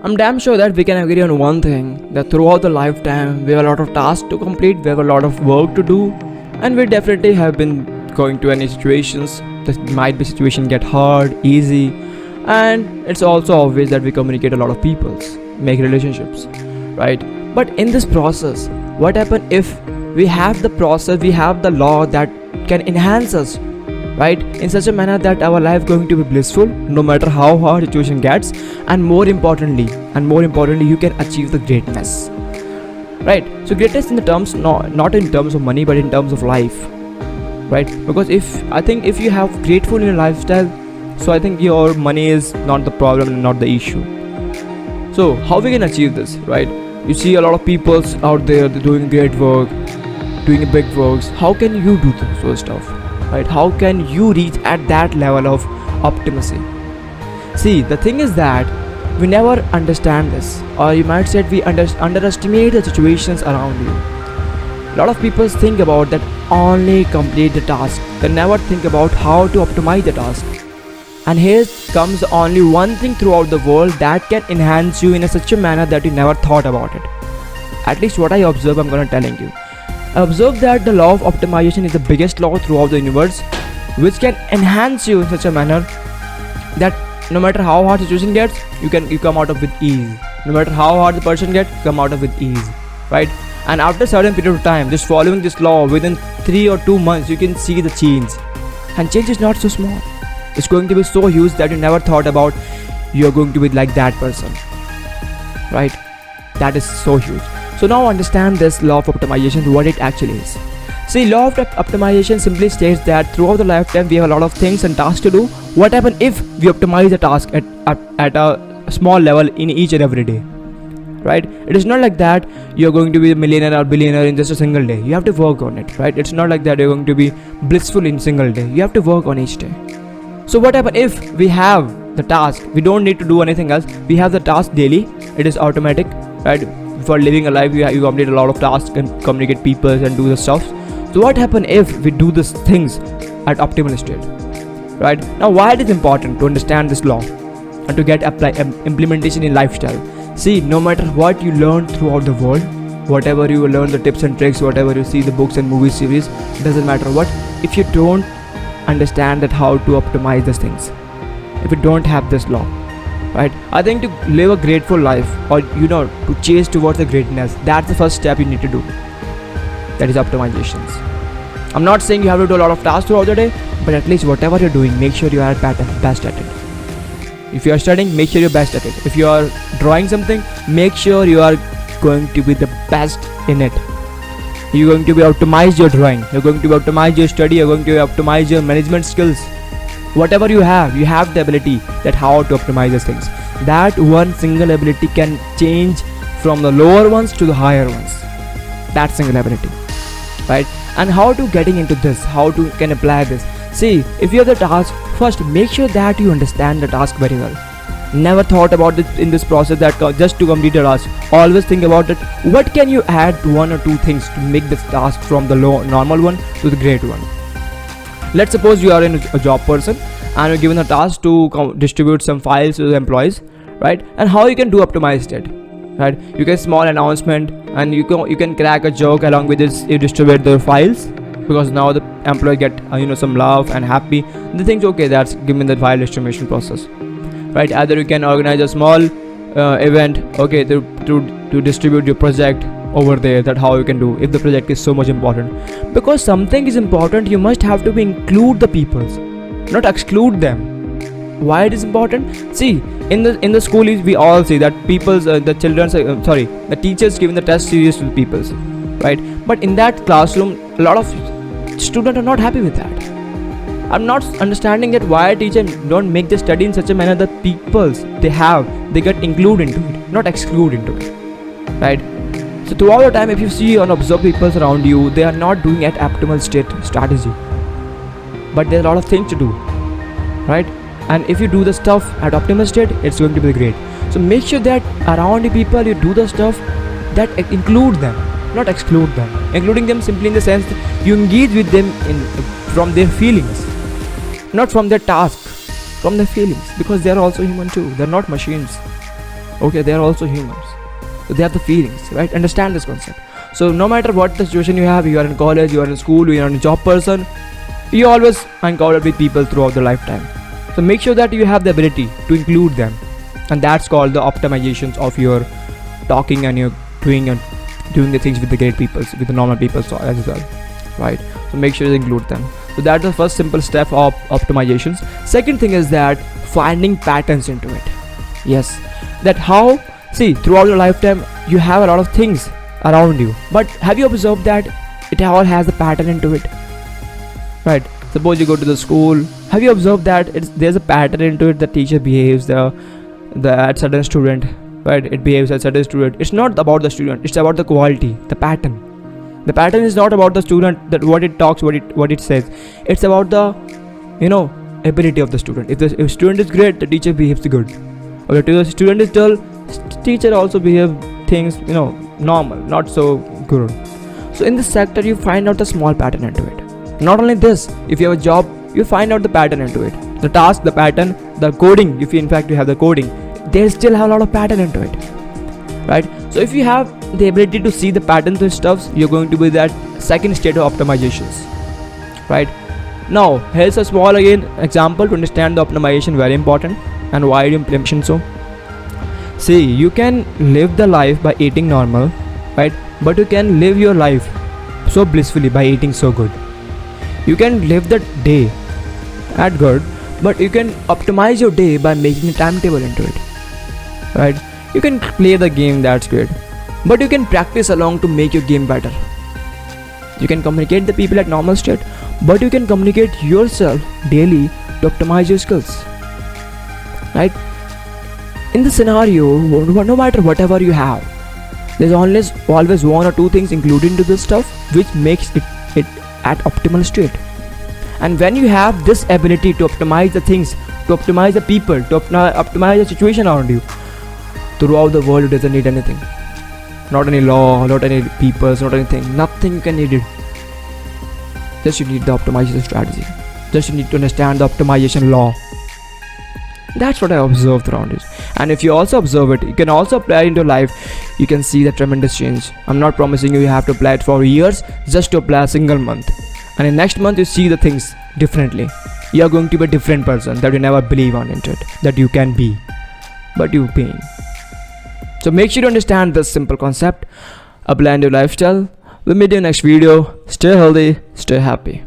I'm damn sure that we can agree on one thing, that throughout the lifetime we have a lot of tasks to complete, we have a lot of work to do, and we definitely have been going to any situations. That might be situation get hard, easy, and it's also obvious that we communicate a lot of peoples, make relationships, right? But in this process, what happen if we have the process, we have the law that can enhance us, right, in such a manner that our life going to be blissful no matter how hard situation gets, and more importantly, you can achieve the greatness, right? So greatness in the terms, not in terms of money but in terms of life, right? Because if you have grateful in your lifestyle, so I think your money is not the problem and not the issue. So how we can achieve this, right? You see a lot of people out there, they're doing great work, doing big works. How can you do this sort of stuff, right? How can you reach at that level of optimacy? See, the thing is that we never understand this, or you might say we underestimate the situations around you. A lot of people think about that only complete the task. They never think about how to optimize the task. And here comes only one thing throughout the world that can enhance you in such a manner that you never thought about it. At least what I observe, I'm gonna telling you. I observe that the law of optimization is the biggest law throughout the universe, which can enhance you in such a manner that no matter how hard situation gets, you come out of with ease. No matter how hard the person gets, come out of with ease, right? And after a certain period of time, just following this law, within 3 or 2 months, you can see the change. And change is not so small. It's going to be so huge that you never thought about you're going to be like that person, right? That is so huge. So now understand this law of optimization, what it actually is. See, law of optimization simply states that throughout the lifetime we have a lot of things and tasks to do. What happens if we optimize the task at a small level in each and every day, right? It is not like that you're going to be a millionaire or billionaire in just a single day. You have to work on it, right? It's not like that you're going to be blissful in single day. You have to work on each day. So what happens if we have the task, we don't need to do anything else, we have the task daily, it is automatic, right? For living a life, you complete a lot of tasks and communicate people and do the stuff. So what happens if we do these things at optimal state, right? Now why it is important to understand this law and to get implementation in lifestyle. See, no matter what you learn throughout the world, whatever you learn, the tips and tricks, whatever you see, the books and movie series, doesn't matter what, if you don't understand that how to optimize these things, if you don't have this law, right? I think to live a grateful life, or to chase towards the greatness, that's the first step you need to do. That is optimizations. I'm not saying you have to do a lot of tasks throughout the day, but at least whatever you're doing, make sure you are best at it. If you are studying, make sure you're best at it. If you are drawing something, make sure you are going to be the best in it. You're going to be optimize your drawing, you're going to be optimize your study, you're going to be optimize your management skills. Whatever you have the ability that how to optimize these things. That one single ability can change from the lower ones to the higher ones. That single ability, right? And how to getting into this, how to can apply this. See, if you have the task, first make sure that you understand the task very well. Never thought about it in this process that just to complete a task. Always think about it. What can you add to 1 or 2 things to make this task from the normal one to the great one? Let's suppose you are a job person and you're given a task to distribute some files to the employees, right? And how you can do optimized it, right? You get small announcement and you can crack a joke along with this. You distribute the files because now the employee get some love and happy. The things okay, that's given the file distribution process, right? Either you can organize a small event, okay, to distribute your project over there. That how you can do if the project is so much important, because something is important, you must have to include the peoples, not exclude them. Why it is important? See, in the school we all see that people's the teachers giving the test series to the peoples, right? But in that classroom a lot of students are not happy with that. I'm not understanding that why teacher don't make the study in such a manner that peoples they get included into it, not exclude into it, right? So throughout the time, if you see and observe people around you, they are not doing at optimal state strategy, but there's a lot of things to do, right? And if you do the stuff at optimal state, it's going to be great. So make sure that around the people you do the stuff that include them, not exclude them. Including them simply in the sense that you engage with them from their feelings, not from their task, from their feelings, because they are also human too. They're not machines, Okay, they are also humans. So they have the feelings, right? Understand this concept. So no matter what the situation you have, you are in college, you are in school, you are a job person, you always encounter with people throughout the lifetime. So make sure that you have the ability to include them, and that's called the optimizations of your talking and your doing the things with the great people, with the normal people as well, right? So make sure you include them. So that's the first simple step of optimizations. Second thing is that finding patterns into it. Yes, that how, see, throughout your lifetime you have a lot of things around you, but have you observed that it all has a pattern into it, right? Suppose you go to the school, have you observed that there's a pattern into it? The teacher behaves the at certain student, right? It behaves at certain student. It's not about the student, it's about the quality, the pattern. The pattern is not about the student, that what it talks, what it says. It's about the ability of the student. If the student is great, the teacher behaves good. Or if the student is dull, teacher also behave things normal, not so good. So in this sector you find out the small pattern into it. Not only this, if you have a job, you find out the pattern into it. The task, the pattern, the coding, if you in fact you have the coding, they still have a lot of pattern into it, right? So if you have the ability to see the patterns and stuffs, you're going to be that second state of optimizations, right? Now here's a small again example to understand the optimization, very important, and why do you implement so. See, you can live the life by eating normal, right? But you can live your life so blissfully by eating so good. You can live the day at good, but you can optimize your day by making a timetable into it, right? You can play the game, that's great, but you can practice along to make your game better. You can communicate the people at normal state, but you can communicate yourself daily to optimize your skills, right? In the scenario, no matter whatever you have, there's always one or two things included into this stuff which makes it at optimal state. And when you have this ability to optimize the things, to optimize the people, to optimize the situation around you, throughout the world it doesn't need anything. Not any law, not any peoples, not anything. Nothing you can need it. Just you need the optimization strategy. Just you need to understand the optimization law. That's what I observed around it. And if you also observe it, you can also apply it into life. You can see the tremendous change. I'm not promising you have to apply it for years, just to apply a single month. And in next month you see the things differently. You are going to be a different person that you never believe on it, that you can be, but you've been. So make sure to understand this simple concept, apply in your lifestyle. We'll meet you in next video. Stay healthy, stay happy.